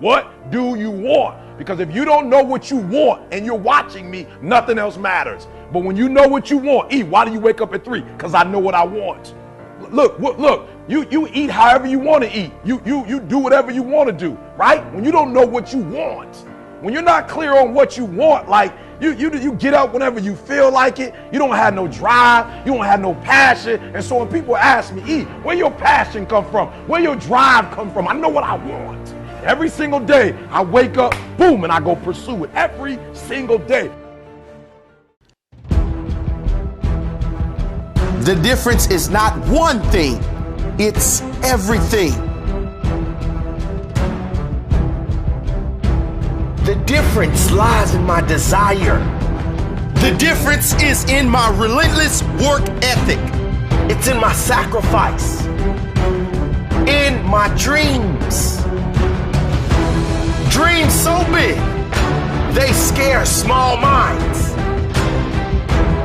What do you want? Because if you don't know what you want and you're watching me, nothing else matters. But when you know what you want, why do you wake up at 3? Because I know what I want. Look, you eat however you want to eat. You do whatever you want to do, right? When you don't know what you want, when you're not clear on what you want, like you get up whenever you feel like it, you don't have no drive, you don't have no passion. And so when people ask me, where your passion come from? Where your drive come from? I know what I want. Every single day I wake up, boom, and I go pursue it every single day. The difference is not one thing, it's everything. The difference lies in my desire. The difference is in my relentless work ethic. It's in my sacrifice, in my dreams. Dreams so big, they scare small minds.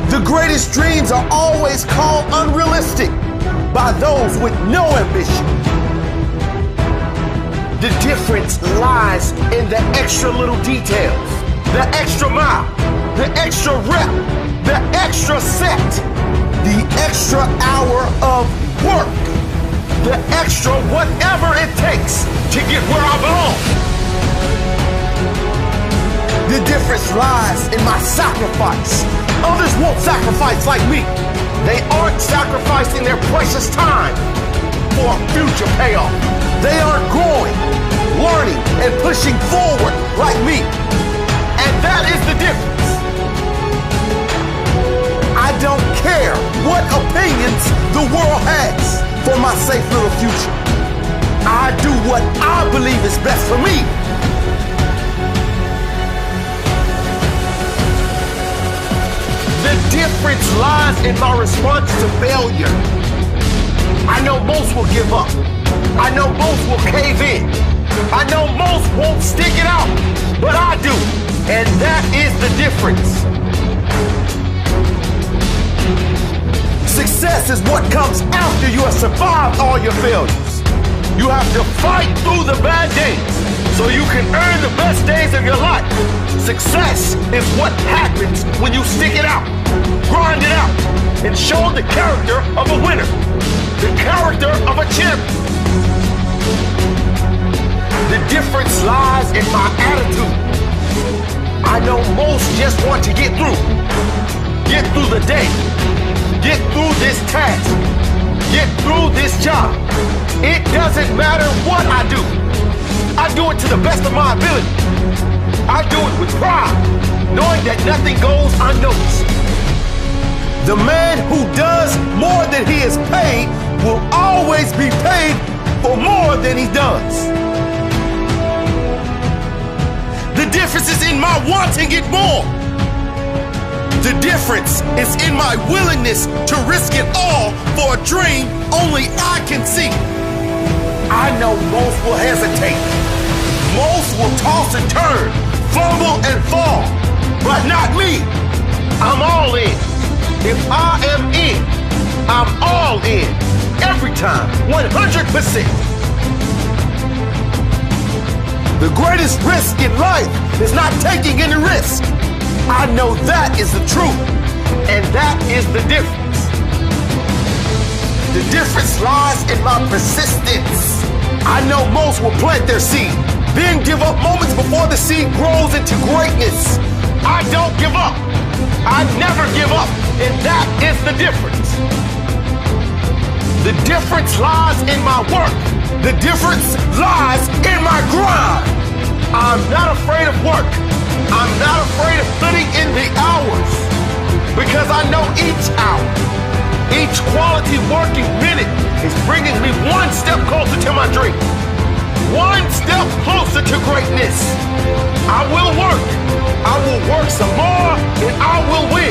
The greatest dreams are always called unrealistic by those with no ambition. The difference lies in the extra little details, the extra mile, the extra rep, the extra set, the extra hour of work, the extra whatever it takes to get where I belong. The difference lies in my sacrifice. Others won't sacrifice like me. They aren't sacrificing their precious time for a future payoff. They aren't growing, learning, and pushing forward like me. And that is the difference. I don't care what opinions the world has for my safe little future. I do what I believe is best for me. The difference lies in my response to failure. I know most will give up. I know most will cave in. I know most won't stick it out, but I do. And that is the difference. Success is what comes after you have survived all your failures. You have to fight through the bad days so you can earn the best days of your life. Success is what happens when you stick it out, grind it out, and show the character of a winner, the character of a champion. The difference lies in my attitude. I know most just want to get through the day, get through this task, get through this job. It doesn't matter what I do it to the best of my ability. I do it with pride, knowing that nothing goes unnoticed. The man who does more than he is paid will always be paid for more than he does. The difference is in my wanting it more. The difference is in my willingness to risk it all for a dream only I can see. I know most will hesitate. Most will toss and turn, fumble and fall, but not me. I'm all in. If I am in, I'm all in. Every time, 100%. The greatest risk in life is not taking any risk. I know that is the truth, and that is the difference. The difference lies in my persistence. I know most will plant their seed, then give up moments before the seed grows into greatness. I don't give up. I never give up, and that is the difference. The difference lies in my work. The difference lies in my grind. I'm not afraid of work. I'm not afraid of putting in the hours, because I know each hour, each quality working minute is bringing me one step closer to my dream, one step closer to greatness. I will work some more, and I will win.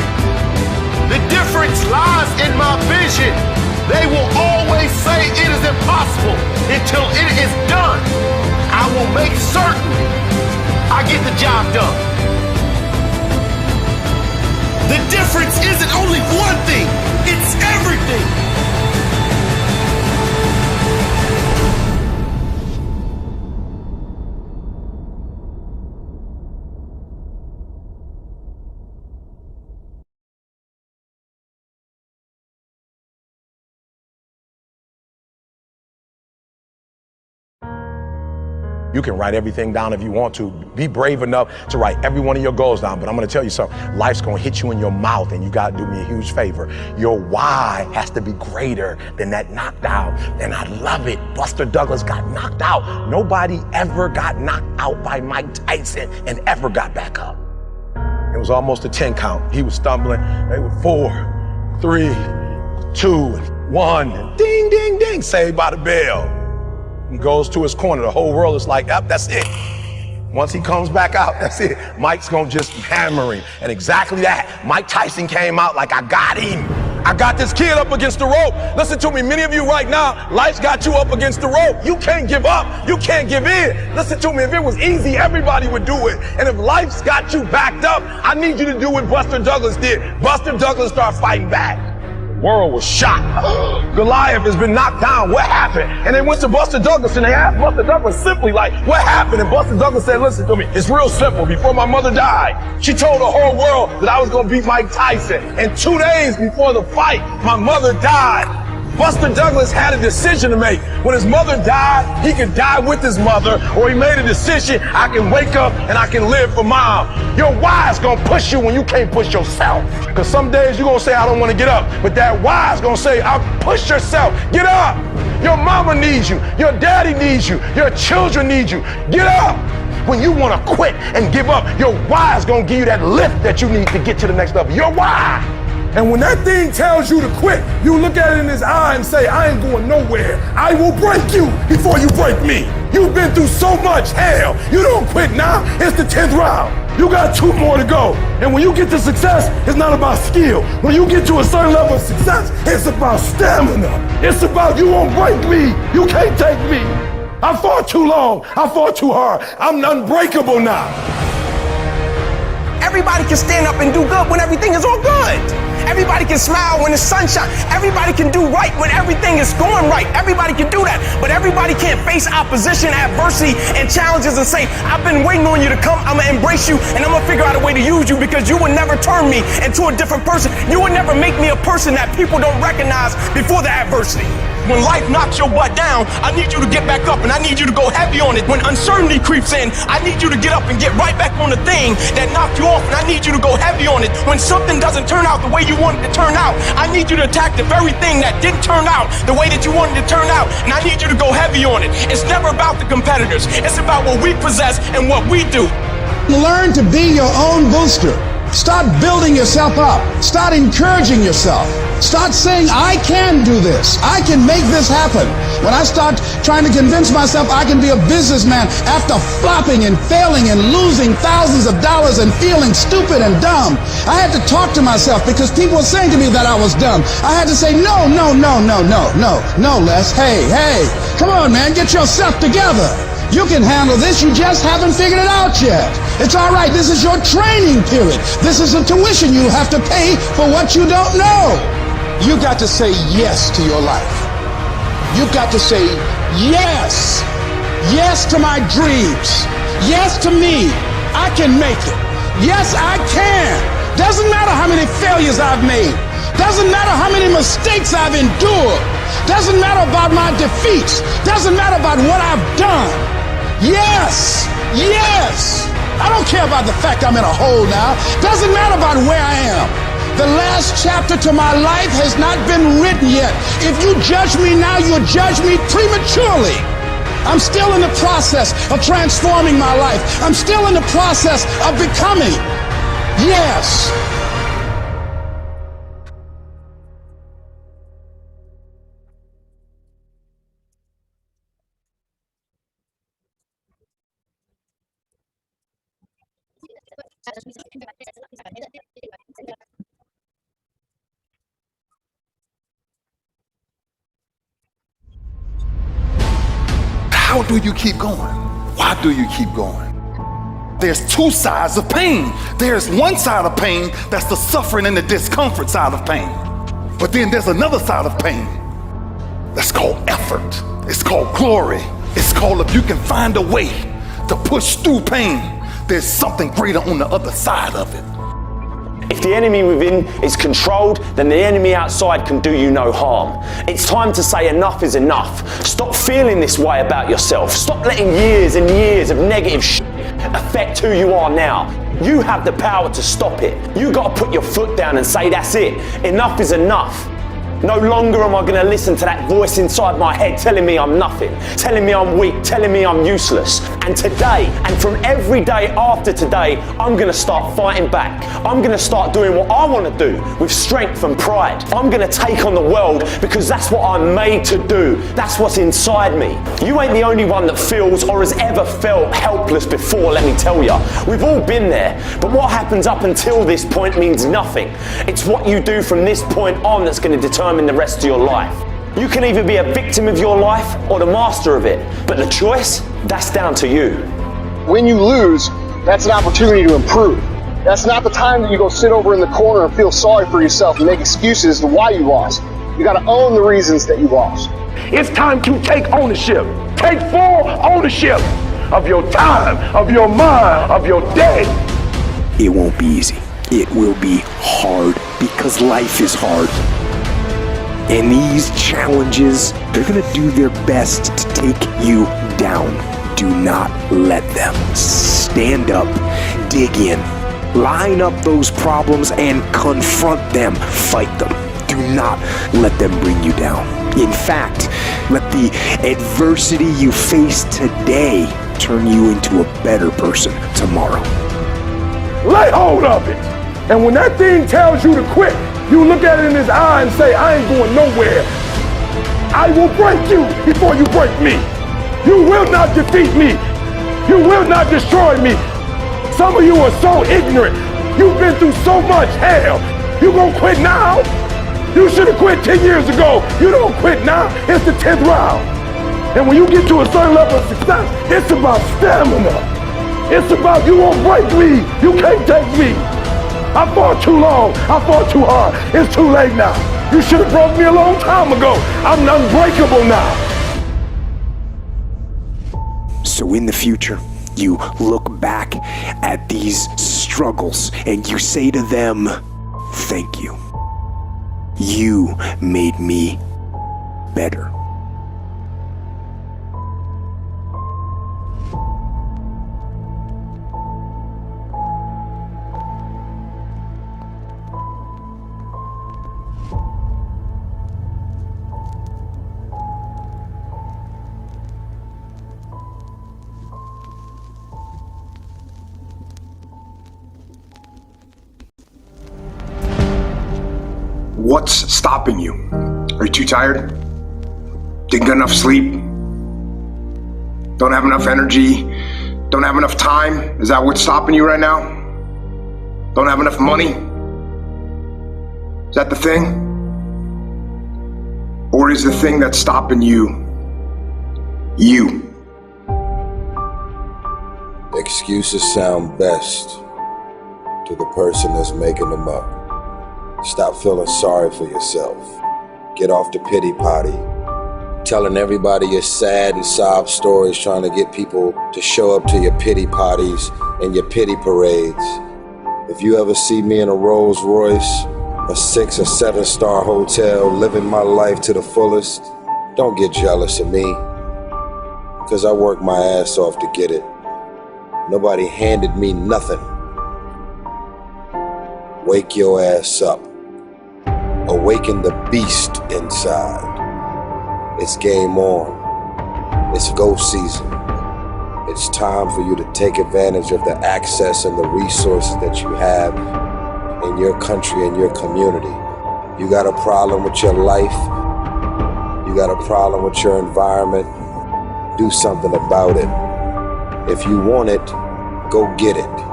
The difference lies in my vision. They will always say it is impossible until it is done. I will make certain I get the job done. The difference isn't only one thing, it's everything. You can write everything down if you want to. Be brave enough to write every one of your goals down. But I'm gonna tell you something. Life's gonna hit you in your mouth, and you gotta do me a huge favor. Your why has to be greater than that knockdown. And I love it. Buster Douglas got knocked out. Nobody ever got knocked out by Mike Tyson and ever got back up. It was almost a 10 count. He was stumbling. They were 4, 3, 2, 1. And ding, ding, ding. Saved by the bell. He goes to his corner. The whole world is like, yep, that's it. Once he comes back out, that's it. Mike's gonna just hammer him. And exactly that. Mike Tyson came out like, I got him. I got this kid up against the rope. Listen to me, many of you right now, life's got you up against the rope. You can't give up. You can't give in. Listen to me, if it was easy, everybody would do it. And if life's got you backed up, I need you to do what Buster Douglas did. Buster Douglas started fighting back. The world was shocked. Goliath has been knocked down. What happened? And they went to Buster Douglas and they asked Buster Douglas simply like, what happened? And Buster Douglas said, listen to me, it's real simple. Before my mother died, she told the whole world that I was going to beat Mike Tyson. And 2 days before the fight, my mother died. Buster Douglas had a decision to make. When his mother died, he could die with his mother, or he made a decision, I can wake up and I can live for mom. Your why is gonna push you when you can't push yourself. Because some days you're gonna say, I don't wanna get up, but that why is gonna say, I'll push yourself, get up. Your mama needs you, your daddy needs you, your children need you, get up. When you wanna quit and give up, your why is gonna give you that lift that you need to get to the next level, your why. And when that thing tells you to quit, you look at it in his eye and say, I ain't going nowhere. I will break you before you break me. You've been through so much hell. You don't quit now. It's the 10th round. You got 2 more to go. And when you get to success, it's not about skill. When you get to a certain level of success, it's about stamina. It's about you won't break me. You can't take me. I fought too long. I fought too hard. I'm unbreakable now. Everybody can stand up and do good when everything is all good. Everybody can smile when the sun shines. Everybody can do right when everything is going right. Everybody can do that. But everybody can't face opposition, adversity, and challenges and say, I've been waiting on you to come. I'm going to embrace you, and I'm going to figure out a way to use you because you will never turn me into a different person. You will never make me a person that people don't recognize before the adversity. When life knocks your butt down, I need you to get back up and I need you to go heavy on it. When uncertainty creeps in, I need you to get up and get right back on the thing that knocked you off, and I need you to go heavy on it. When something doesn't turn out the way you wanted it to turn out, I need you to attack the very thing that didn't turn out the way that you wanted it to turn out, and I need you to go heavy on it. It's never about the competitors. It's about what we possess and what we do. Learn to be your own booster. Start building yourself up. Start encouraging yourself. Start saying, I can do this. I can make this happen. When I start trying to convince myself I can be a businessman after flopping and failing and losing thousands of dollars and feeling stupid and dumb, I had to talk to myself because people were saying to me that I was dumb. I had to say, no, Les. Hey, come on, man, get yourself together. You can handle this, you just haven't figured it out yet. It's all right, this is your training period. This is a tuition you have to pay for what you don't know. You got to say yes to your life. You've got to say yes. Yes to my dreams. Yes to me. I can make it. Yes, I can. Doesn't matter how many failures I've made. Doesn't matter how many mistakes I've endured. Doesn't matter about my defeats. Doesn't matter about what I've done. Yes. I don't care about the fact I'm in a hole now. Doesn't matter about where I am. The last chapter to my life has not been written yet. If you judge me now, you'll judge me prematurely. I'm still in the process of transforming my life. I'm still in the process of becoming. Yes. How do you keep going? Why do you keep going? There's 2 sides of pain. There's one side of pain that's the suffering and the discomfort side of pain. But then there's another side of pain that's called effort. It's called glory. It's called if you can find a way to push through pain, there's something greater on the other side of it. If the enemy within is controlled, then the enemy outside can do you no harm. It's time to say enough is enough. Stop feeling this way about yourself. Stop letting years and years of negative affect who you are now. You have the power to stop it. You got to put your foot down and say, that's it. Enough is enough. No longer am I going to listen to that voice inside my head telling me I'm nothing, telling me I'm weak, telling me I'm useless. And today, and from every day after today, I'm going to start fighting back. I'm going to start doing what I want to do with strength and pride. I'm going to take on the world because that's what I'm made to do. That's what's inside me. You ain't the only one that feels or has ever felt helpless before, let me tell you. We've all been there, but what happens up until this point means nothing. It's what you do from this point on that's going to determine the rest of your life. You can either be a victim of your life or the master of it, but the choice, that's down to you. When you lose, that's an opportunity to improve. That's not the time that you go sit over in the corner and feel sorry for yourself and make excuses as to why you lost. You got to own the reasons that you lost. It's time to take ownership. Take full ownership of your time, of your mind, of your day. It won't be easy. It will be hard because life is hard. And these challenges, they're gonna do their best to take you down. Do not let them. Stand up, dig in, line up those problems and confront them. Fight them. Do not let them bring you down. In fact, let the adversity you face today turn you into a better person tomorrow. Lay hold of it. And when that thing tells you to quit, you look at it in his eye and say, I ain't going nowhere. I will break you before you break me. You will not defeat me. You will not destroy me. Some of you are so ignorant. You've been through so much hell. You gonna quit now? You should have quit 10 years ago. You don't quit now. It's the 10th round. And when you get to a certain level of success, it's about stamina. It's about you won't break me. You can't take me. I fought too long. I fought too hard. It's too late now. You should have broke me a long time ago. I'm unbreakable now. So in the future, you look back at these struggles and you say to them, thank you. You made me better. What's stopping you? Are you too tired? Didn't get enough sleep? Don't have enough energy? Don't have enough time? Is that what's stopping you right now? Don't have enough money? Is that the thing? Or is the thing that's stopping you, you? Excuses sound best to the person that's making them up. Stop feeling sorry for yourself. Get off the pity potty. Telling everybody your sad and sob stories, trying to get people to show up to your pity potties and your pity parades. If you ever see me in a Rolls Royce, a 6 or 7 star hotel, living my life to the fullest, don't get jealous of me, because I worked my ass off to get it. Nobody handed me nothing. Wake your ass up. Awaken the beast inside. It's game on. It's go season. It's time for you to take advantage of the access and the resources that you have in your country and your community. You got a problem with your life. You got a problem with your environment. Do something about it. If you want it, go get it.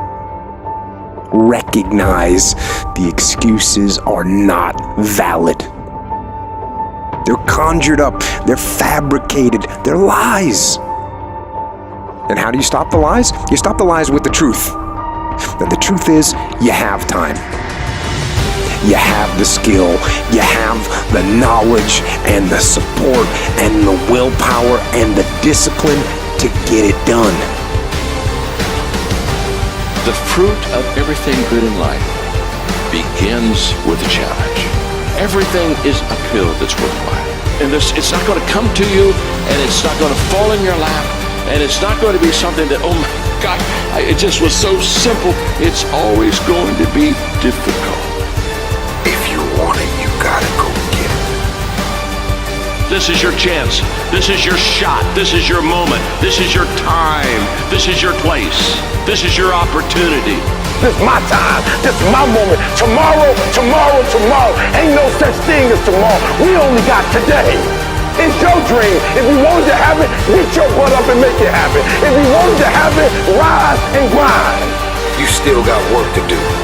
Recognize the excuses are not valid. They're conjured up, they're fabricated, they're lies. And how do you stop the lies? You stop the lies with the truth. And the truth is, you have time. You have the skill, you have the knowledge and the support and the willpower and the discipline to get it done. The fruit of everything good in life begins with a challenge. Everything is uphill that's worthwhile. And it's not going to come to you, and it's not going to fall in your lap, and it's not going to be something that, oh my God, it just was so simple. It's always going to be difficult. If you want it, you gotta go get it. This is your chance. This is your shot. This is your moment. This is your time. This is your place. This is your opportunity. This is my time. This is my moment. Tomorrow. Ain't no such thing as tomorrow. We only got today. It's your dream. If you wanted to have it, get your butt up and make it happen. If you wanted to have it, rise and grind. You still got work to do.